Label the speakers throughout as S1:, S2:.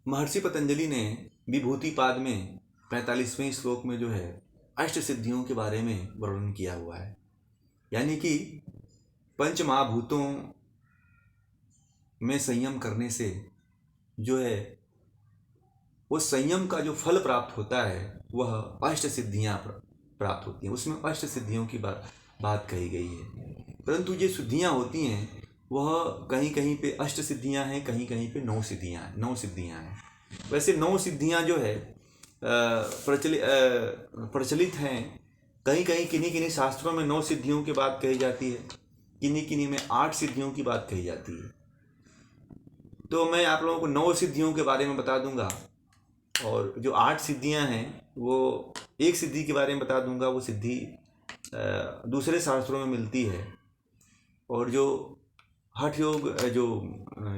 S1: महर्षि पतंजलि ने विभूतिपाद में 45वें श्लोक में जो है अष्ट सिद्धियों के बारे में वर्णन किया हुआ है। यानी कि पंच महाभूतों में संयम करने से जो है वो संयम का जो फल प्राप्त होता है वह अष्ट सिद्धियाँ प्राप्त होती हैं। उसमें अष्ट सिद्धियों की बात कही गई है। परंतु ये सिद्धियाँ होती हैं वह कहीं कहीं पे अष्ट सिद्धियाँ हैं, कहीं कहीं पे नौ सिद्धियाँ हैं। वैसे नौ सिद्धियाँ जो है प्रचलित हैं। कहीं कहीं किन्हीं किन्हीं शास्त्रों में 9 सिद्धियों की बात कही जाती है, किन्हीं किन्हीं में 8 सिद्धियों की बात कही जाती है। तो मैं आप लोगों को 9 सिद्धियों के बारे में बता दूंगा, और जो 8 सिद्धियां हैं वो एक सिद्धि के बारे में बता दूंगा। वो सिद्धि दूसरे शास्त्रों में मिलती है, और जो हठ योग जो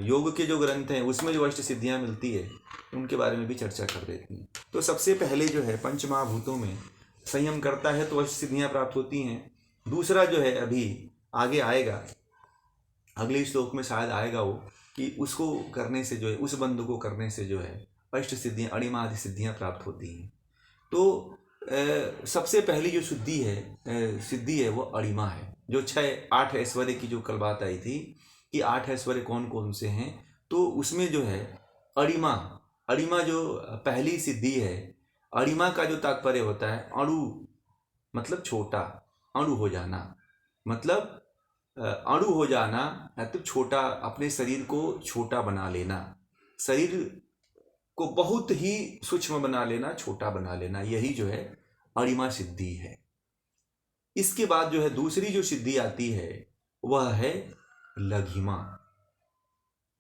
S1: योग के जो ग्रंथ हैं उसमें जो अष्ट सिद्धियां मिलती है उनके बारे में भी चर्चा कर देती हैं। तो सबसे पहले जो है पंच महाभूतों में संयम करता है तो अष्ट सिद्धियां प्राप्त होती हैं। दूसरा जो है अभी आगे आएगा, अगले श्लोक में शायद आएगा वो, कि उसको करने से जो है उस बंध को करने से जो है अष्ट सिद्धियां अणिमा आदि सिद्धियां प्राप्त होती हैं। तो सबसे पहली जो सिद्धि है वो अणिमा है। जो 6-8 ऐश्वर्य की जो कल बात आई थी कि 8 ऐश्वर्य कौन कौन से हैं, तो उसमें जो है अणिमा जो पहली सिद्धि है। अणिमा का जो तात्पर्य होता है अणु मतलब छोटा, अणु हो जाना मतलब अणु हो जाना मतलब छोटा, अपने शरीर को छोटा बना लेना, शरीर को बहुत ही सूक्ष्म बना लेना, छोटा बना लेना, यही जो है अणिमा सिद्धि है। इसके बाद जो है दूसरी जो सिद्धि आती है वह है लघिमा।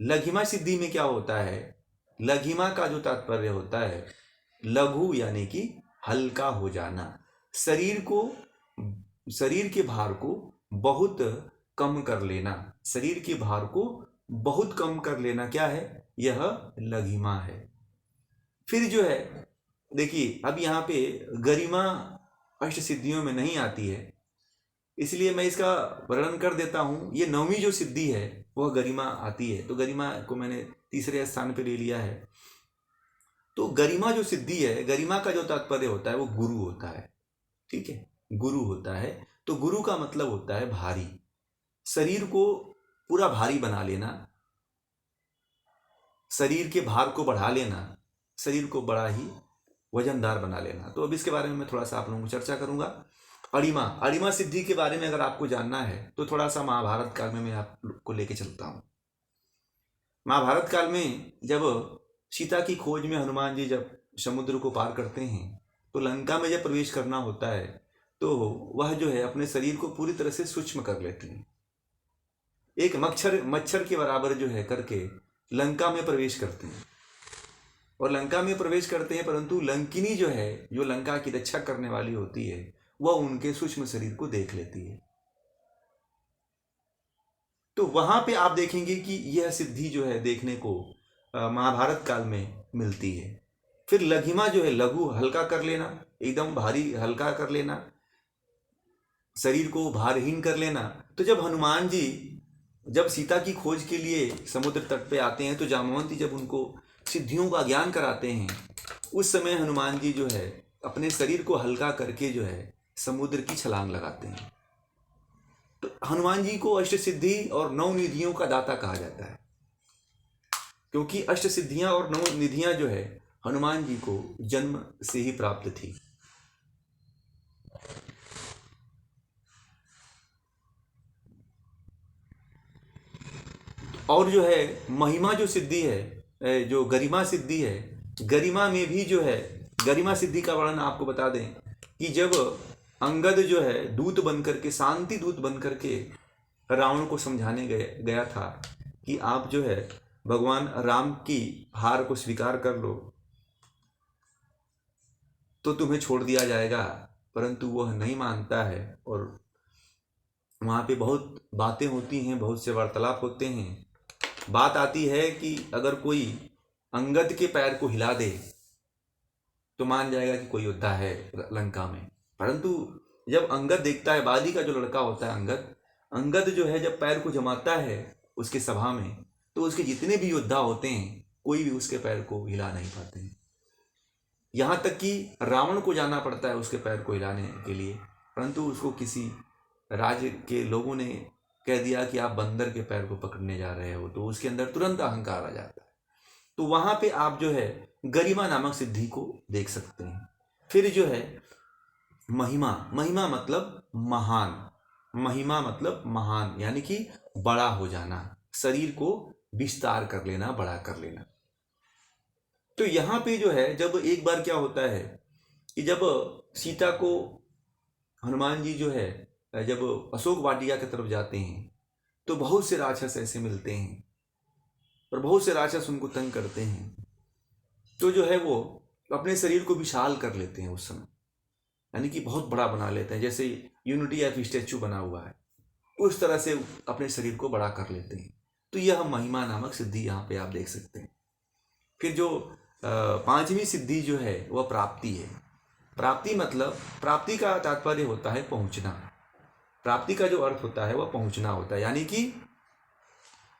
S1: लघिमा सिद्धि में क्या होता है? लघिमा का जो तात्पर्य होता है लघु यानी कि हल्का हो जाना, शरीर के भार को बहुत कम कर लेना, शरीर के भार को बहुत कम कर लेना, क्या है? यह लघिमा है। फिर जो है देखिए, अब यहाँ पे गरिमा अष्ट सिद्धियों में नहीं आती है, इसलिए मैं इसका वर्णन कर देता हूँ। ये 9वीं जो सिद्धि है वह गरिमा आती है, तो गरिमा को मैंने तीसरे स्थान पे ले लिया है। तो गरिमा जो सिद्धि है, गरिमा का जो तात्पर्य होता है वो गुरु होता है। ठीक है, गुरु होता है। तो गुरु का मतलब होता है भारी, शरीर को पूरा भारी बना लेना, शरीर के भार को बढ़ा लेना, शरीर को बड़ा ही वजनदार बना लेना। तो अब इसके बारे में मैं थोड़ा सा आप लोगों को चर्चा करूंगा। अणिमा सिद्धि के बारे में अगर आपको जानना है तो थोड़ा सा महाभारत काल में मैं आपको लेके चलता हूँ। महाभारत काल में जब सीता की खोज में हनुमान जी जब समुद्र को पार करते हैं तो लंका में जब प्रवेश करना होता है तो वह जो है अपने शरीर को पूरी तरह से सूक्ष्म कर लेते हैं। एक मच्छर के बराबर जो है करके लंका में प्रवेश करते हैं, और लंका में प्रवेश करते हैं, परंतु लंकिनी जो है, जो लंका की रक्षा करने वाली होती है, वह उनके सूक्ष्म शरीर को देख लेती है। तो वहां पे आप देखेंगे कि यह सिद्धि जो है देखने को महाभारत काल में मिलती है। फिर लघिमा जो है, लघु हल्का कर लेना, एकदम भारी हल्का कर लेना, शरीर को भारहीन कर लेना। तो जब हनुमान जी जब सीता की खोज के लिए समुद्र तट पे आते हैं तो जामवंती जब उनको सिद्धियों का ज्ञान कराते हैं, उस समय हनुमान जी जो है अपने शरीर को हल्का करके जो है समुद्र की छलांग लगाते हैं। तो हनुमान जी को अष्ट सिद्धि और 9 निधियों का दाता कहा जाता है, क्योंकि अष्ट सिद्धियां और 9 निधियां जो है हनुमान जी को जन्म से ही प्राप्त थी। और जो है महिमा जो सिद्धि है, जो गरिमा सिद्धि है, गरिमा में भी जो है, गरिमा सिद्धि का वर्णन आपको बता दें कि जब अंगद जो है दूत बनकर के, शांति दूत बनकर के रावण को समझाने गया था कि आप जो है भगवान राम की हार को स्वीकार कर लो तो तुम्हें छोड़ दिया जाएगा, परंतु वह नहीं मानता है। और वहाँ पे बहुत बातें होती हैं, बहुत से वार्तालाप होते हैं। बात आती है कि अगर कोई अंगद के पैर को हिला दे तो मान जाएगा कि कोई योद्धा है लंका में। परंतु जब अंगद देखता है, बाली का जो लड़का होता है अंगद जो है जब पैर को जमाता है उसके सभा में, तो उसके जितने भी योद्धा होते हैं कोई भी उसके पैर को हिला नहीं पाते हैं। यहाँ तक कि रावण को जाना पड़ता है उसके पैर को हिलाने के लिए, परंतु उसको किसी राज्य के लोगों ने कह दिया कि आप बंदर के पैर को पकड़ने जा रहे हो, तो उसके अंदर तुरंत अहंकार आ जाता है। तो वहाँ पे आप जो है गरिमा नामक सिद्धि को देख सकते हैं। फिर जो है महिमा, महिमा मतलब महान, महिमा मतलब महान, यानी कि बड़ा हो जाना, शरीर को विस्तार कर लेना, बड़ा कर लेना। तो यहाँ पे जो है जब एक बार क्या होता है कि जब सीता को हनुमान जी जो है जब अशोक वाटिका की तरफ जाते हैं तो बहुत से राक्षस ऐसे मिलते हैं और बहुत से राक्षस उनको तंग करते हैं। तो जो है वो अपने शरीर को विशाल कर लेते हैं उस समय, यानी कि बहुत बड़ा बना लेते हैं, जैसे यूनिटी ऑफ स्टैचू बना हुआ है उस तरह से अपने शरीर को बड़ा कर लेते हैं। तो यह महिमा नामक सिद्धि यहाँ पे आप देख सकते हैं। फिर जो पांचवी सिद्धि जो है वह प्राप्ति है। प्राप्ति मतलब, प्राप्ति का तात्पर्य होता है पहुंचना। प्राप्ति का जो अर्थ होता है वह पहुंचना होता है, यानी कि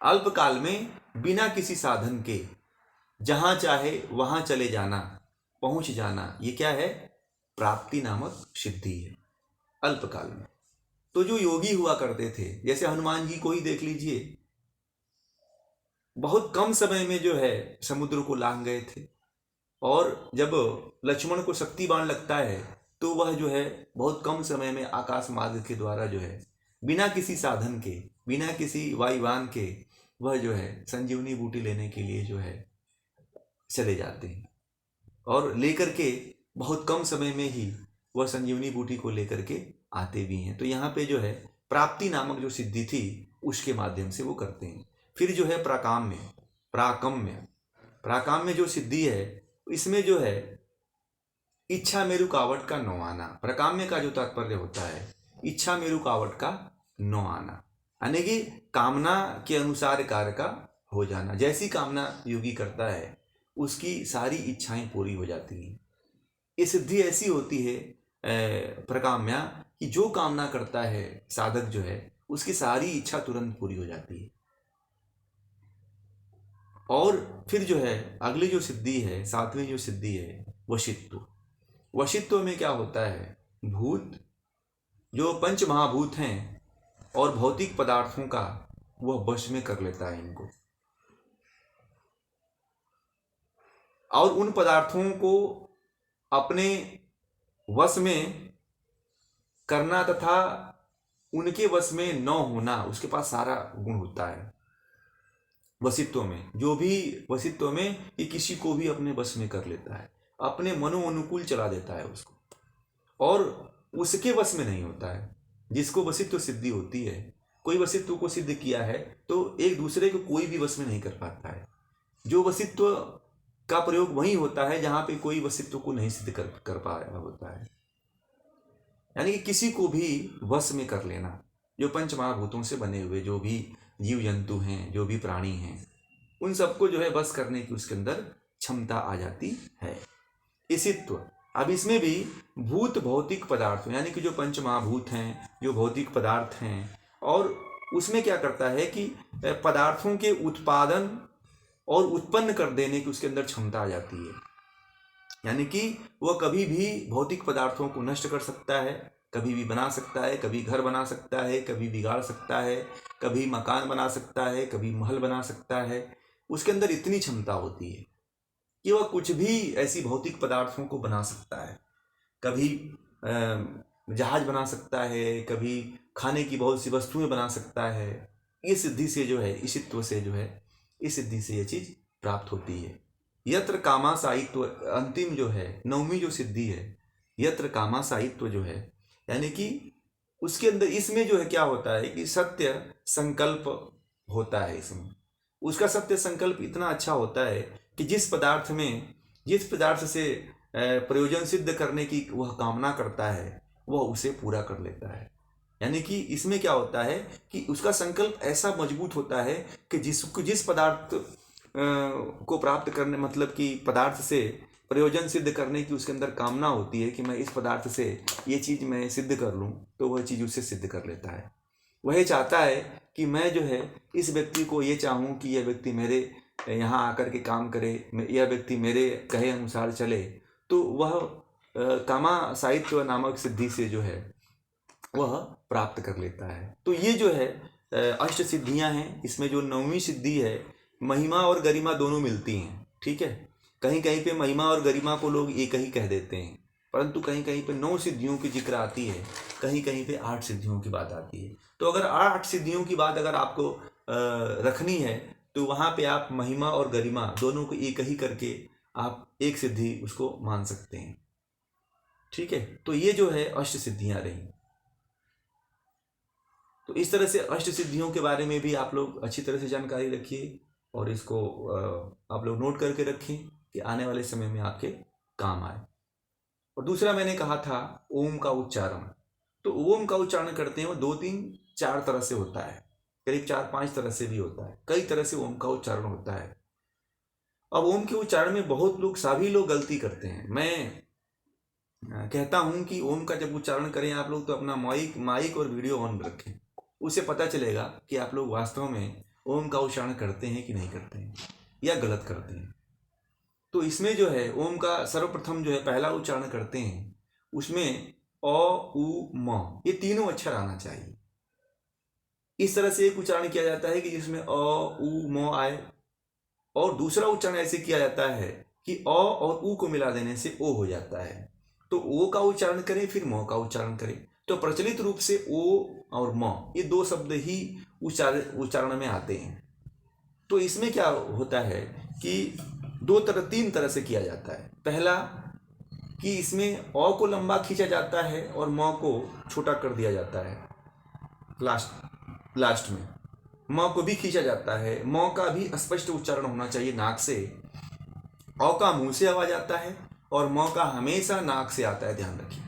S1: अल्पकाल में बिना किसी साधन के जहां चाहे वहां चले जाना, पहुंच जाना, ये क्या है? प्राप्ति नामक सिद्धि है अल्पकाल में। तो जो योगी हुआ करते थे, जैसे हनुमान जी को ही देख लीजिए, बहुत कम समय में जो है समुद्र को लांघ गए थे, और जब लक्ष्मण को शक्ति बाण लगता है तो वह जो है बहुत कम समय में आकाश मार्ग के द्वारा जो है बिना किसी साधन के, बिना किसी वायुयान के, वह जो है संजीवनी बूटी लेने के लिए जो है चले जाते हैं, और लेकर के बहुत कम समय में ही वह संजीवनी बूटी को लेकर के आते भी हैं। तो यहाँ पे जो है प्राप्ति नामक जो सिद्धि थी उसके माध्यम से वो करते हैं। फिर जो है प्राकाम्य, प्राकम्य, प्राकाम्य जो सिद्धि है इसमें जो है इच्छा में रुकावट का न आना। प्रकाम्य का जो तात्पर्य होता है इच्छा में रुकावट का न आना, यानी कि कामना के अनुसार कार्य का हो जाना। जैसी कामना योगी करता है उसकी सारी इच्छाएं पूरी हो जाती हैं। ये सिद्धि ऐसी होती है प्रकाम्या कि जो कामना करता है साधक जो है उसकी सारी इच्छा तुरंत पूरी हो जाती है। और फिर जो है अगली जो सिद्धि है, सातवीं जो सिद्धि है, वशित्व। वशित्व में क्या होता है? भूत, जो पंच महाभूत हैं और भौतिक पदार्थों का वह वश में कर लेता है इनको, और उन पदार्थों को अपने वश में करना तथा उनके वश में न होना, उसके पास सारा गुण होता है वशित्व में। जो भी वशित्व में ये किसी को भी अपने वश में कर लेता है, अपने मनो अनुकूल चला देता है उसको, और उसके वश में नहीं होता है। जिसको वशित्व सिद्धि होती है, कोई वशित्व को सिद्ध किया है तो एक दूसरे को कोई भी वश में नहीं कर पाता है। जो वशित्व का प्रयोग वही होता है जहाँ पे कोई वशित्व को नहीं सिद्ध कर पा रहा होता है, यानी कि किसी को भी वश में कर लेना। जो पंच महाभूतों से बने हुए जो भी जीव जंतु हैं, जो भी प्राणी हैं, उन सबको जो है वश करने की उसके अंदर क्षमता आ जाती है। इसित्व, अब इसमें भी भूत भौतिक पदार्थ, यानी कि जो पंच महाभूत हैं, जो भौतिक पदार्थ हैं, और उसमें क्या करता है कि पदार्थों के उत्पादन और उत्पन्न कर देने की उसके अंदर क्षमता आ जाती है। यानी कि वह कभी भी भौतिक पदार्थों को नष्ट कर सकता है, कभी भी बना सकता है, कभी घर बना सकता है, कभी बिगाड़ सकता है, कभी मकान बना सकता है, कभी महल बना सकता है। उसके अंदर इतनी क्षमता होती है कि वह कुछ भी ऐसी भौतिक पदार्थों को बना सकता है। कभी जहाज बना सकता है, कभी खाने की बहुत सी वस्तुएं बना सकता है। ये सिद्धि से जो है, इसित्व से जो है, इस सिद्धि से ये चीज प्राप्त होती है। यत्र कामासायित्व, अंतिम जो है नौवीं जो सिद्धि है, यत्र कामासायित्व जो है, यानी कि उसके अंदर इसमें जो है क्या होता है कि सत्य संकल्प होता है। इसमें उसका सत्य संकल्प इतना अच्छा होता है कि जिस पदार्थ से प्रयोजन सिद्ध करने की वह कामना करता है वह उसे पूरा कर लेता है। यानी कि इसमें क्या होता है कि उसका संकल्प ऐसा मजबूत होता है कि जिस पदार्थ को प्राप्त करने, मतलब कि पदार्थ से प्रयोजन सिद्ध करने की उसके अंदर कामना होती है कि मैं इस पदार्थ से ये चीज़ मैं सिद्ध कर लूँ, तो वह चीज़ उसे सिद्ध कर लेता है। वह चाहता है कि मैं जो है इस व्यक्ति को ये चाहूँ कि यह व्यक्ति मेरे यहाँ आकर के काम करे, यह व्यक्ति मेरे कहे अनुसार चले, तो वह कामा साहित्य नामक सिद्धि से जो है वह प्राप्त कर लेता है। तो ये जो है अष्ट सिद्धियां हैं। इसमें जो 9वीं सिद्धि है, महिमा और गरिमा दोनों मिलती हैं, ठीक है। कहीं कहीं पे महिमा और गरिमा को लोग एक ही कह देते हैं, परंतु कहीं कहीं पे 9 सिद्धियों की जिक्र आती है, कहीं कहीं पे 8 सिद्धियों की बात आती है। तो अगर 8 सिद्धियों की बात अगर आपको रखनी है, तो वहाँ पे आप महिमा और गरिमा दोनों को एक ही करके आप एक सिद्धि उसको मान सकते हैं, ठीक है। तो ये जो है अष्ट सिद्धियां रही। तो इस तरह से अष्ट सिद्धियों के बारे में भी आप लोग अच्छी तरह से जानकारी रखिए और इसको आप लोग नोट करके रखें कि आने वाले समय में आपके काम आए। और दूसरा मैंने कहा था ओम का उच्चारण। तो ओम का उच्चारण करते हैं वो 2, 3, 4 तरह से होता है, करीब 4, 5 तरह से भी होता है, कई तरह से ओम का उच्चारण होता है। अब ओम के उच्चारण में बहुत लोग, सभी लोग गलती करते हैं। मैं कहता हूं कि ओम का जब उच्चारण करें आप लोग, तो अपना माइक और वीडियो ऑन रखें, उससे पता चलेगा कि आप लोग वास्तव में ओम का उच्चारण करते हैं कि नहीं करते हैं या गलत करते हैं। तो इसमें जो है ओम का सर्वप्रथम जो है पहला उच्चारण करते हैं, उसमें अ, उ, म, ये तीनों अक्षर आना चाहिए। इस तरह से एक उच्चारण किया जाता है कि जिसमें अ, उ, म आए, और दूसरा उच्चारण ऐसे किया जाता है कि अ और उ को मिला देने से ओ हो जाता है। तो ओ का उच्चारण करें फिर म का उच्चारण करें। तो प्रचलित रूप से ओ और म, ये 2 शब्द ही उच्चारण में आते हैं। तो इसमें क्या होता है कि 3 तरह से किया जाता है। पहला कि इसमें अ को लंबा खींचा जाता है और म को छोटा कर दिया जाता है। लास्ट में म को भी खींचा जाता है। म का भी स्पष्ट उच्चारण होना चाहिए नाक से। अ का मुंह से आवाज आता है और म का हमेशा नाक से आता है, ध्यान रखिए।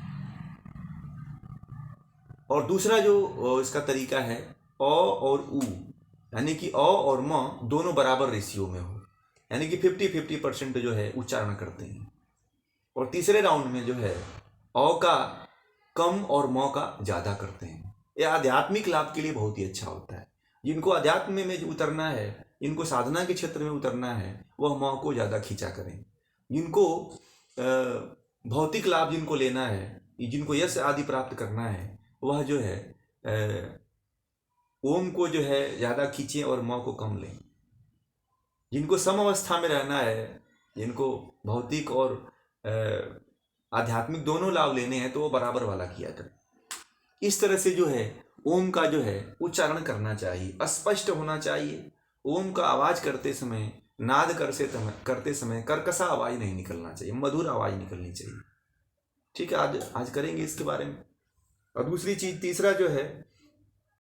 S1: और दूसरा जो इसका तरीका है अ और उ, यानी कि अ और म दोनों बराबर रेशियो में हो, यानी कि 50-50% जो है उच्चारण करते हैं। और तीसरे राउंड में जो है अ का कम और म का ज़्यादा करते हैं। यह आध्यात्मिक लाभ के लिए बहुत ही अच्छा होता है। जिनको अध्यात्म में उतरना है, जिनको साधना के क्षेत्र में उतरना है, वह म को ज़्यादा खींचा करें। जिनको भौतिक लाभ जिनको लेना है, जिनको यश आदि प्राप्त करना है, वह जो है ओम को जो है ज़्यादा खींचें और म को कम लें। जिनको सम अवस्था में रहना है, जिनको भौतिक और आध्यात्मिक दोनों लाभ लेने हैं, तो वो बराबर वाला किया करें। इस तरह से जो है ओम का जो है उच्चारण करना चाहिए, स्पष्ट होना चाहिए। ओम का आवाज करते समय, नाद करते समय कर्कशा आवाज नहीं निकलना चाहिए, मधुर आवाज निकलनी चाहिए, ठीक है। आज करेंगे इसके बारे में। और दूसरी चीज, तीसरा जो है